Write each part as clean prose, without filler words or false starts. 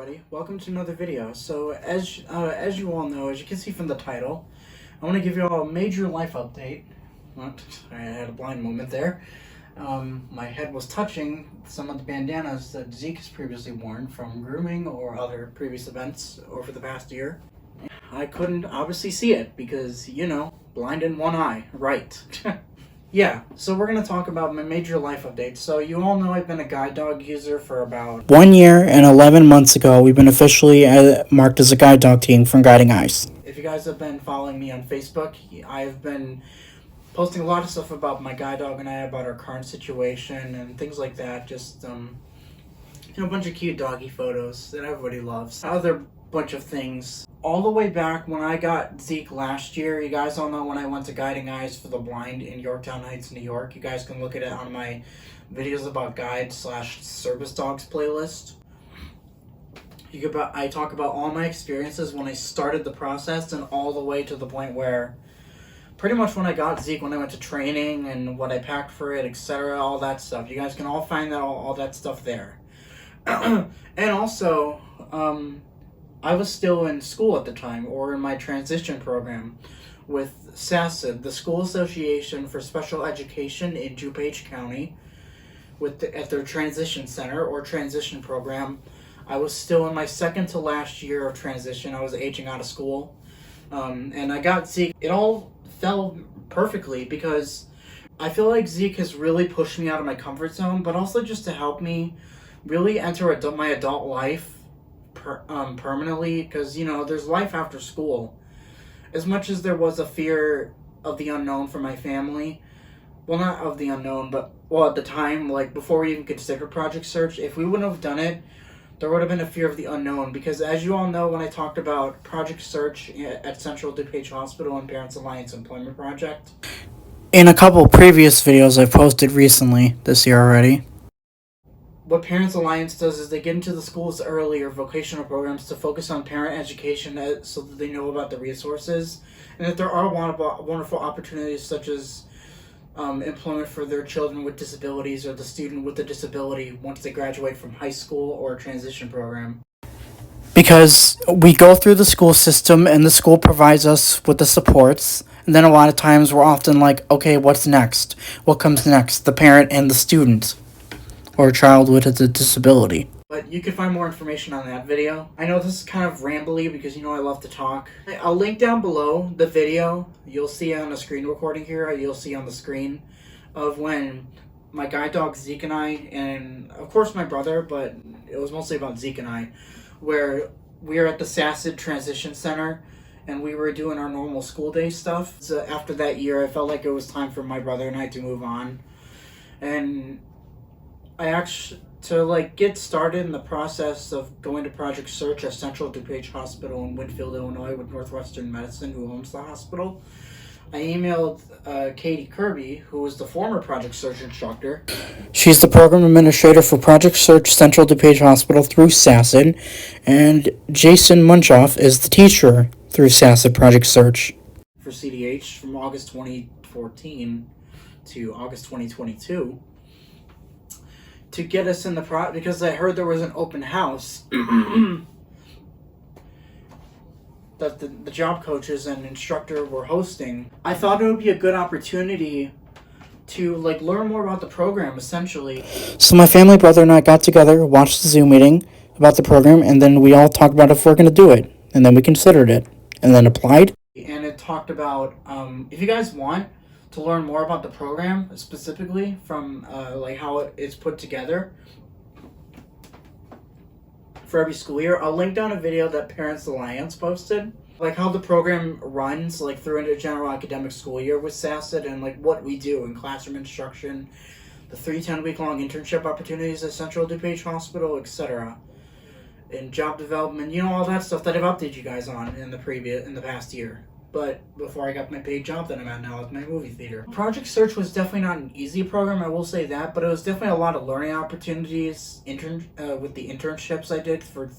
everybody, welcome to another video. So as you all know, as you can see from the title, I want to give you all a major life update. What? I had a blind moment there. My head was touching some of the bandanas that Zeke has previously worn from grooming or other previous events over the past year. I couldn't obviously see it because, blind in one eye, right. Yeah, so we're going to talk about my major life updates. So you all know I've been a guide dog user for about 1 year and 11 months ago, we've been officially marked as a guide dog team from Guiding Eyes. If you guys have been following me on Facebook, I've been posting a lot of stuff about my guide dog and I, about our current situation and things like that. Just, a bunch of cute doggy photos that everybody loves. Other bunch of things. All the way back when I got Zeke last year, you guys all know when I went to Guiding Eyes for the Blind in Yorktown Heights, New York. You guys can look at it on my videos about guide/service dogs playlist. I talk about all my experiences when I started the process and all the way to the point where pretty much when I got Zeke, when I went to training and what I packed for it, etc., all that stuff. You guys can all find that all that stuff there. And also, I was still in school at the time, or in my transition program with SASID, the School Association for Special Education in DuPage County, at their transition center or transition program. I was still in my second to last year of transition. I was aging out of school, and I got Zeke. It all fell perfectly because I feel like Zeke has really pushed me out of my comfort zone, but also just to help me really enter my adult life permanently, because there's life after school. As much as there was a fear of the unknown for my family, well, not of the unknown, but at the time, like before we even considered Project Search, if we wouldn't have done it, there would have been a fear of the unknown. Because as you all know, when I talked about Project Search at Central DuPage Hospital and Parents Alliance Employment Project, in a couple previous videos I've posted recently this year already, what Parents Alliance does is they get into the schools early or vocational programs to focus on parent education so that they know about the resources and that there are wonderful opportunities such as employment for their children with disabilities or the student with a disability once they graduate from high school or a transition program. because we go through the school system and the school provides us with the supports, and then a lot of times we're often like, okay, what's next? What comes next? The parent and the student, or a child with a disability. But you can find more information on that video. I know this is kind of rambly because I love to talk. I'll link down below the video. You'll see on the screen recording here, you'll see on the screen of when my guide dog Zeke and I, and of course my brother, but it was mostly about Zeke and I, where we were at the SASID Transition Center and we were doing our normal school day stuff. So after that year, I felt like it was time for my brother and I to move on. And to get started in the process of going to Project Search at Central DuPage Hospital in Winfield, Illinois with Northwestern Medicine, who owns the hospital, I emailed Katie Kirby, who was the former Project Search instructor. She's the program administrator for Project Search Central DuPage Hospital through SASID, and Jason Munchoff is the teacher through SASID Project Search. For CDH from August 2014 to August 2022. To get us in the because I heard there was an open house that the job coaches and instructor were hosting. I thought it would be a good opportunity to learn more about the program, essentially. So my family, brother, and I got together, watched the Zoom meeting about the program, and then we all talked about if we're going to do it. And then we considered it, and then applied. And it talked about, if you guys want to learn more about the program, specifically from how it's put together for every school year, I'll link down a video that Parents Alliance posted, how the program runs through into general academic school year with SASID and what we do in classroom instruction, the 3 10-week-long internship opportunities at Central DuPage Hospital, etc., and job development, all that stuff that I've updated you guys on in the past year. But before I got my paid job that I'm at now at my movie theater. Project Search was definitely not an easy program, I will say that, but it was definitely a lot of learning opportunities with the internships I did for the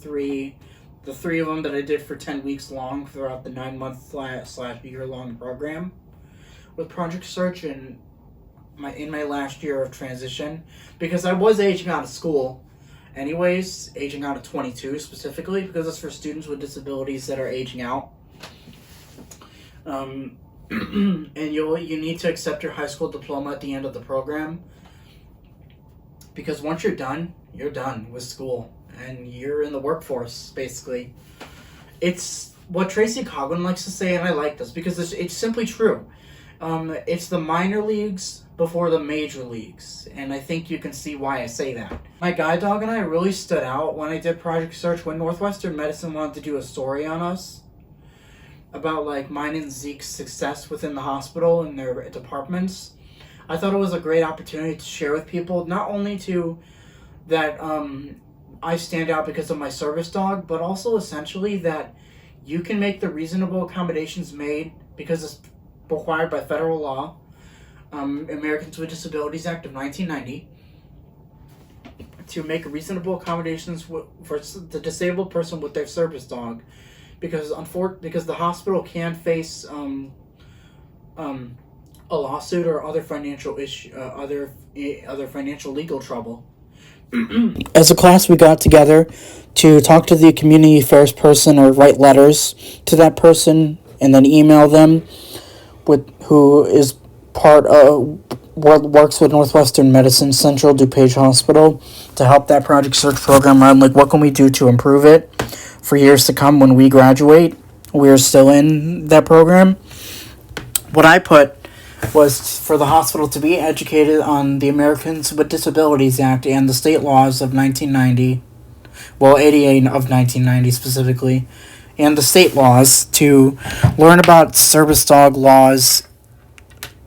three of them that I did for 10 weeks long throughout the 9-month / year-long program with Project Search in my last year of transition, because I was aging out of school anyways, aging out at 22 specifically, because it's for students with disabilities that are aging out. And you need to accept your high school diploma at the end of the program, because once you're done with school and you're in the workforce. Basically, it's what Tracy Cogman likes to say, and I like this because it's simply true. It's the minor leagues before the major leagues, and I think you can see why I say that. My guide dog and I really stood out when I did Project Search, when Northwestern Medicine wanted to do a story on us about like mine and Zeke's success within the hospital and their departments. I thought it was a great opportunity to share with people, not only to that I stand out because of my service dog, but also essentially that you can make the reasonable accommodations made because it's required by federal law, Americans with Disabilities Act of 1990, to make reasonable accommodations for the disabled person with their service dog, because the hospital can face a lawsuit or other financial issue, other financial legal trouble. As a class, we got together to talk to the community affairs person or write letters to that person and then email them, who is part of works with Northwestern Medicine Central DuPage Hospital, to help that Project Search program run. Like, what can we do to improve it for years to come when we graduate? We're still in that program. What I put was for the hospital to be educated on the Americans with Disabilities Act and the state laws of 1990, well, 88 of 1990 specifically, and the state laws, to learn about service dog laws,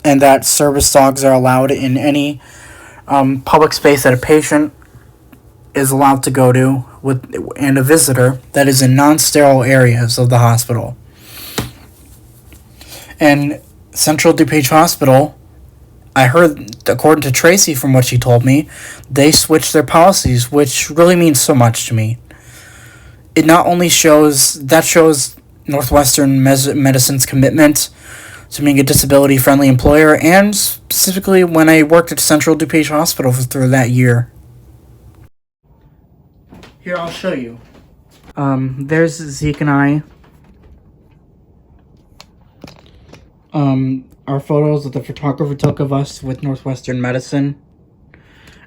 and that service dogs are allowed in any public space that a patient is allowed to go to and a visitor that is in non-sterile areas of the hospital. And Central DuPage Hospital, I heard, according to Tracy, from what she told me, they switched their policies, which really means so much to me. It not only shows Northwestern Medicine's commitment to being a disability-friendly employer, and specifically when I worked at Central DuPage Hospital through that year. Here, I'll show you. There's Zeke and I. Our photos that the photographer took of us with Northwestern Medicine.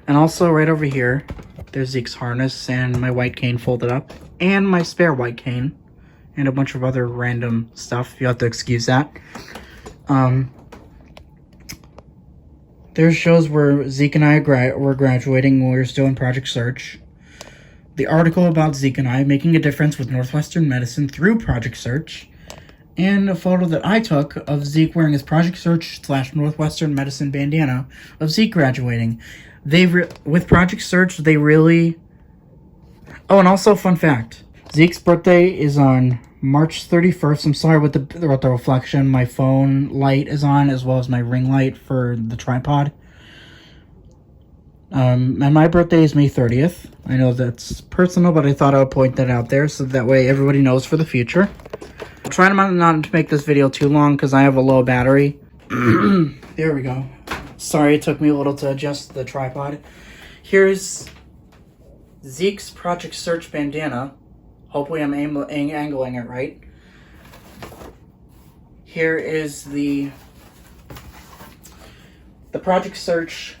And also right over here, there's Zeke's harness and my white cane folded up. And my spare white cane. And a bunch of other random stuff. You have to excuse that. There's shows where Zeke and I were graduating when we were still in Project Search. The article about Zeke and I making a difference with Northwestern Medicine through Project Search. And a photo that I took of Zeke wearing his Project Search / Northwestern Medicine bandana of Zeke graduating. With Project Search, they really... Oh, and also, fun fact. Zeke's birthday is on March 31st. I'm sorry with the reflection. My phone light is on, as well as my ring light for the tripod. And my birthday is May 30th. I know that's personal, but I thought I would point that out there so that way everybody knows for the future. I'm trying not to make this video too long because I have a low battery. There we go. Sorry, it took me a little to adjust the tripod. Here's Zeke's Project Search bandana. Hopefully I'm angling it right. Here is the Project Search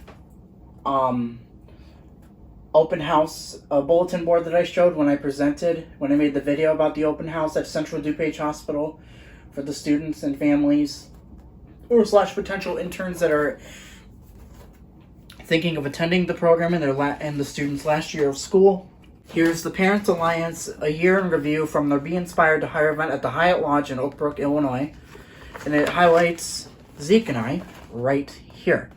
open house bulletin board that I showed when I made the video about the open house at Central DuPage Hospital for the students and families or / potential interns that are thinking of attending the program in the students' last year of school. Here's the Parents Alliance a year in review from their Be Inspired to Hire event at the Hyatt Lodge in Oak Brook, Illinois. And it highlights Zeke and I right here.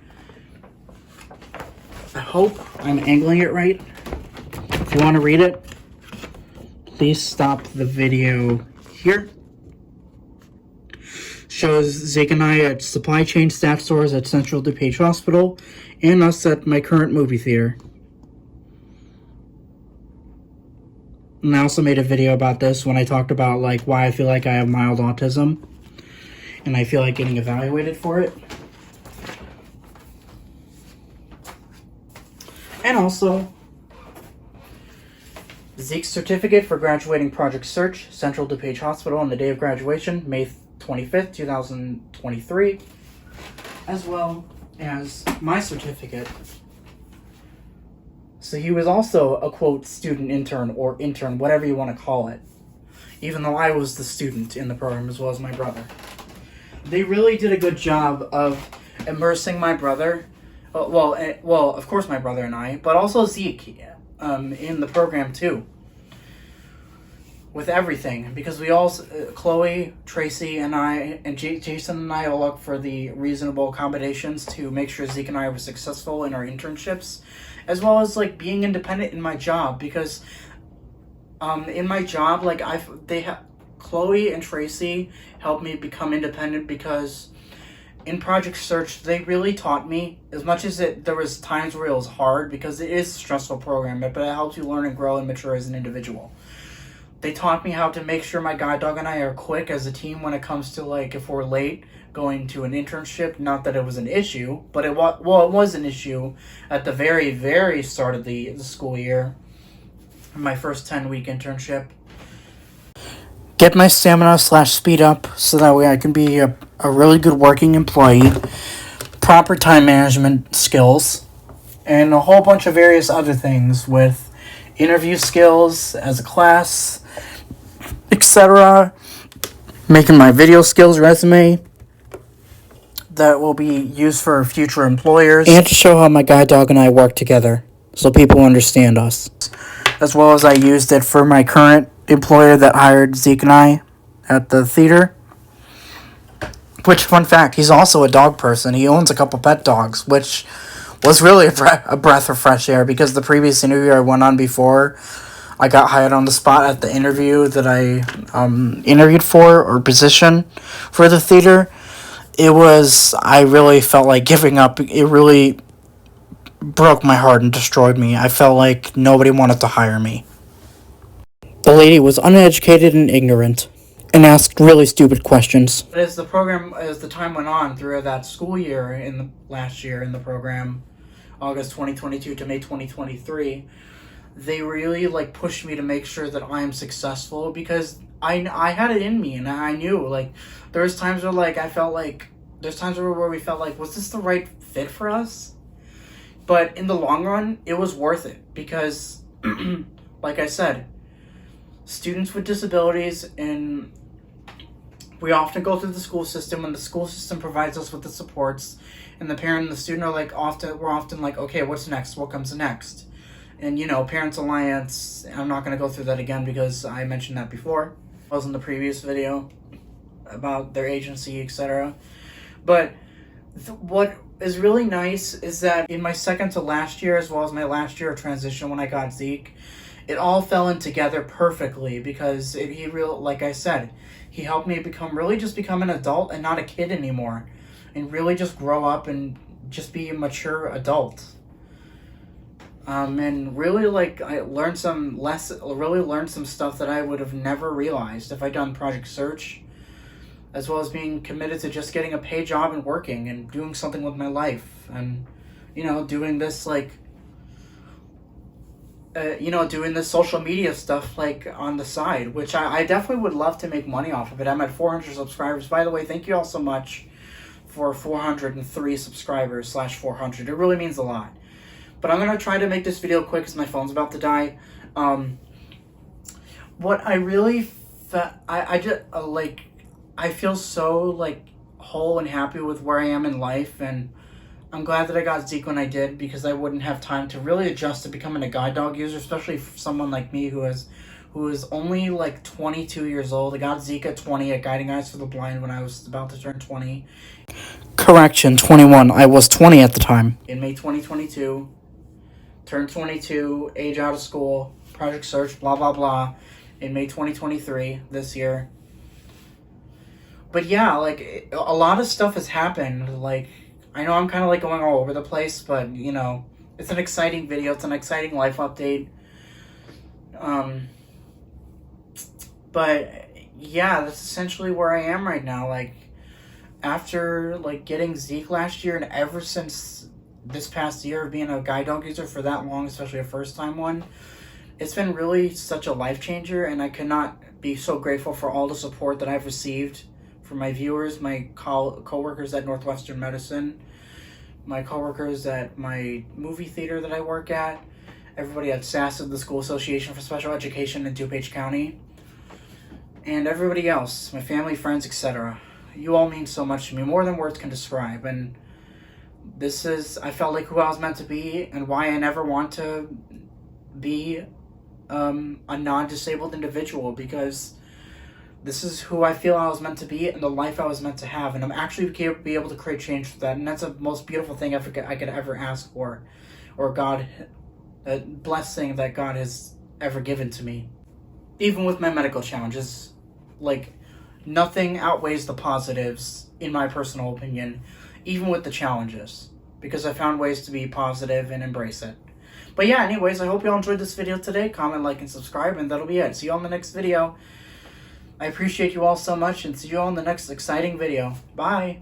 I hope I'm angling it right. If you want to read it, please stop the video here. Shows Zeke and I at supply chain staff stores at Central DuPage Hospital and us at my current movie theater. And I also made a video about this when I talked about like why I feel like I have mild autism and I feel like getting evaluated for it. And also, Zeke's certificate for graduating Project Search, Central DuPage Hospital on the day of graduation, May 25th, 2023, as well as my certificate. So he was also a, quote, student intern or intern, whatever you want to call it, even though I was the student in the program as well as my brother. They really did a good job of immersing my brother, well, of course my brother and I, but also Zeke, in the program too. With everything, because we all, Chloe, Tracy, and I, and Jason and I all look for the reasonable accommodations to make sure Zeke and I were successful in our internships, as well as like being independent in my job. Because, in my job, like Chloe and Tracy helped me become independent because in Project Search they really taught me, as much as there was times where it was hard because it is a stressful program, but it helps you learn and grow and mature as an individual. They taught me how to make sure my guide dog and I are quick as a team when it comes to, like, if we're late going to an internship. Not that it was an issue, but it was an issue at the very, very start of the school year, my first 10-week internship. Get my stamina / speed up so that way I can be a really good working employee, proper time management skills, and a whole bunch of various other things with interview skills as a class, etc. Making my video skills resume that will be used for future employers, and to show how my guide dog and I work together so people understand us. As well as I used it for my current employer that hired Zeke and I at the theater. Which, fun fact, he's also a dog person. He owns a couple pet dogs, which was really a breath of fresh air, because the previous interview I went on before I got hired on the spot at the interview that I interviewed for, or position for the theater, I really felt like giving up. It really broke my heart and destroyed me. I felt like nobody wanted to hire me. The lady was uneducated and ignorant, and asked really stupid questions. But as the time went on through that school year last year in the program, August 2022 to May 2023, they really like pushed me to make sure that I am successful, because I had it in me, and I knew, like, there's times where we felt like, was this the right fit for us? But in the long run, it was worth it, because like I said, students with disabilities, and we often go through the school system, and the school system provides us with the supports, and the parent and the student are we're often like, okay, what's next? What comes next? And, Parents Alliance, I'm not going to go through that again because I mentioned that before. It was in the previous video about their agency, etc. But what is really nice is that in my second to last year, as well as my last year of transition when I got Zeke, it all fell in together perfectly, because like I said, he helped me become an adult and not a kid anymore, and really just grow up and just be a mature adult. And really, I learned some stuff that I would have never realized if I'd done Project Search, as well as being committed to just getting a paid job and working and doing something with my life, and doing this doing this social media stuff on the side, which I definitely would love to make money off of it. I'm at 400 subscribers. By the way, thank you all so much for 403 subscribers / 400. It really means a lot. But I'm going to try to make this video quick because my phone's about to die. What I really I feel so whole and happy with where I am in life, and I'm glad that I got Zeke when I did, because I wouldn't have time to really adjust to becoming a guide dog user, especially for someone like me who is only 22 years old. I got Zeke at 20 at Guiding Eyes for the Blind when I was about to turn 20. Correction, 21. I was 20 at the time. In May 2022, turned 22, age out of school, Project Search, blah, blah, blah, in May 2023, this year. But yeah, a lot of stuff has happened. I know I'm kind of going all over the place, but, it's an exciting video. It's an exciting life update. But yeah, that's essentially where I am right now. After getting Zeke last year, and ever since this past year of being a guide dog user for that long, especially a first time one, It's been really such a life changer, and I could not be so grateful for all the support that I've received from my viewers, my co-workers at Northwestern Medicine, my co-workers at my movie theater that I work at, everybody at SASA, the School Association for Special Education in DuPage County, and everybody else, my family, friends, etc. You all mean so much to me, more than words can describe, and I felt like who I was meant to be, and why I never want to be a non-disabled individual, because this is who I feel I was meant to be and the life I was meant to have, and I'm actually be able to create change for that, and that's the most beautiful thing I could ever ask for, or a blessing that God has ever given to me. Even with my medical challenges, like, nothing outweighs the positives, in my personal opinion, even with the challenges, because I found ways to be positive and embrace it. But yeah, anyways, I hope you all enjoyed this video today. Comment, like, and subscribe, and that'll be it. See you all in the next video. I appreciate you all so much, and see you all in the next exciting video. Bye!